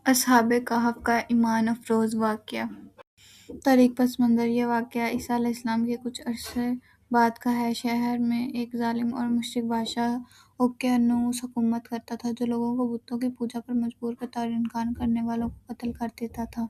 اصحاب کہف کا ایمان افروز واقعہ۔ تاریخ پس منظر: یہ واقعہ عیسیٰ علیہ السلام کے کچھ عرصے بعد کا ہے۔ شہر میں ایک ظالم اور مشرک بادشاہ اوقیانوس حکومت کرتا تھا، جو لوگوں کو بتوں کی پوجا پر مجبور کرتا اور انکار کرنے والوں کو قتل کر دیتا تھا۔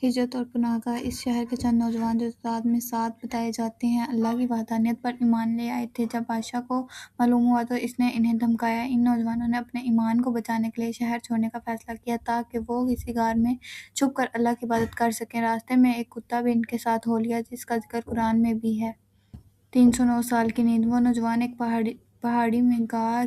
ہجرت اور پناہ گاہ: اس شہر کے چند نوجوان، جو تعداد میں 7 بتائے جاتے ہیں، اللہ کی وحدانیت پر ایمان لے آئے تھے۔ جب بادشاہ کو معلوم ہوا تو اس نے انہیں دھمکایا۔ ان نوجوانوں نے اپنے ایمان کو بچانے کے لیے شہر چھوڑنے کا فیصلہ کیا تاکہ وہ کسی غار میں چھپ کر اللہ کی عبادت کر سکیں۔ راستے میں ایک کتا بھی ان کے ساتھ ہو لیا، جس کا ذکر قرآن میں بھی ہے۔ 309 سال کی نیند: وہ نوجوان ایک پہاڑی میں غار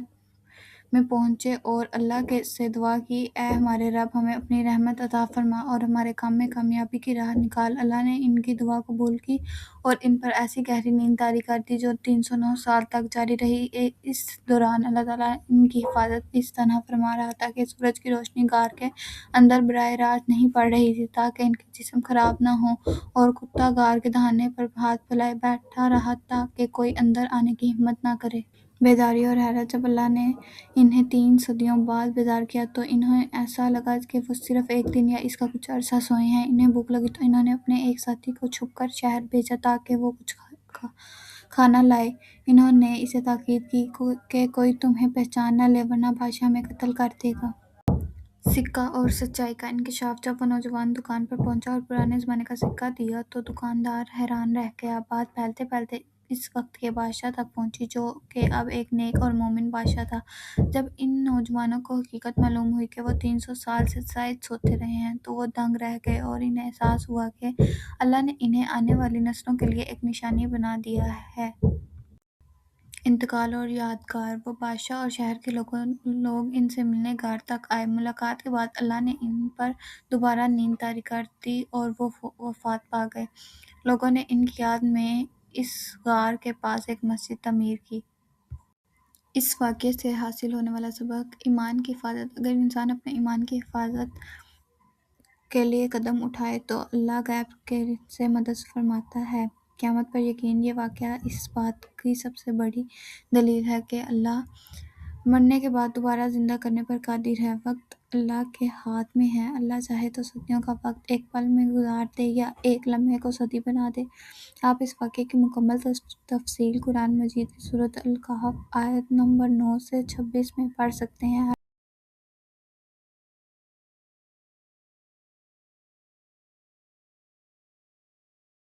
میں پہنچے اور اللہ سے دعا کی، اے ہمارے رب، ہمیں اپنی رحمت عطا فرما اور ہمارے کام میں کامیابی کی راہ نکال۔ اللہ نے ان کی دعا قبول کی اور ان پر ایسی گہری نیند طاری کر دی جو 309 سال تک جاری رہی۔ اس دوران اللہ تعالیٰ ان کی حفاظت اس طرح فرما رہا تھا کہ سورج کی روشنی غار کے اندر براہ راست نہیں پڑ رہی تھی تاکہ ان کے جسم خراب نہ ہوں، اور کتا غار کے دہانے پر ہاتھ پھیلائے بیٹھا رہا تاکہ کوئی اندر آنے کی ہمت نہ کرے۔ بیداری اور حیرت: جب اللہ نے انہیں 3 صدیوں بعد بیدار کیا تو انہیں ایسا لگا کہ وہ صرف ایک دن یا اس کا کچھ عرصہ سوئے ہیں۔ انہیں بھوک لگی تو انہوں نے اپنے ایک ساتھی کو چھپ کر شہر بھیجا تاکہ وہ کچھ کھانا لائے۔ انہوں نے اسے تاکید کی کہ کوئی تمہیں پہچان نہ لے ورنہ بادشاہ ہمیں قتل کر دے گا۔ سکہ اور سچائی کا انکشاف: جب وہ نوجوان دکان پر پہنچا اور پرانے زمانے کا سکہ دیا تو دکاندار حیران رہ گیا۔ بات پھیلتے پھیلتے اس وقت کے بادشاہ تک پہنچی، جو کہ اب ایک نیک اور مومن بادشاہ تھا۔ جب ان نوجوانوں کو حقیقت معلوم ہوئی کہ وہ 300 سال سے زائد سوتے رہے ہیں تو وہ دنگ رہ گئے اور انہیں احساس ہوا کہ اللہ نے انہیں آنے والی نسلوں کے لیے ایک نشانی بنا دیا ہے۔ انتقال اور یادگار: وہ بادشاہ اور شہر کے لوگ ان سے ملنے غار تک آئے۔ ملاقات کے بعد اللہ نے ان پر دوبارہ نیند طاری کر دی اور وہ وفات پا گئے۔ لوگوں نے ان کی یاد میں اس غار کے پاس ایک مسجد تعمیر کی۔ اس واقعے سے حاصل ہونے والا سبق: ایمان کی حفاظت۔ اگر انسان اپنے ایمان کی حفاظت کے لیے قدم اٹھائے تو اللہ غیب سے مدد فرماتا ہے۔ قیامت پر یقین: یہ واقعہ اس بات کی سب سے بڑی دلیل ہے کہ اللہ مرنے کے بعد دوبارہ زندہ کرنے پر قادر ہے۔ وقت اللہ کے ہاتھ میں ہے۔ اللہ چاہے تو صدیوں کا وقت ایک پل میں گزار دے یا ایک لمحے کو صدی بنا دے۔ آپ اس واقعے کی مکمل تفصیل قرآن مجید کی سورۃ الکہف آیت نمبر 9 سے 26 میں پڑھ سکتے ہیں۔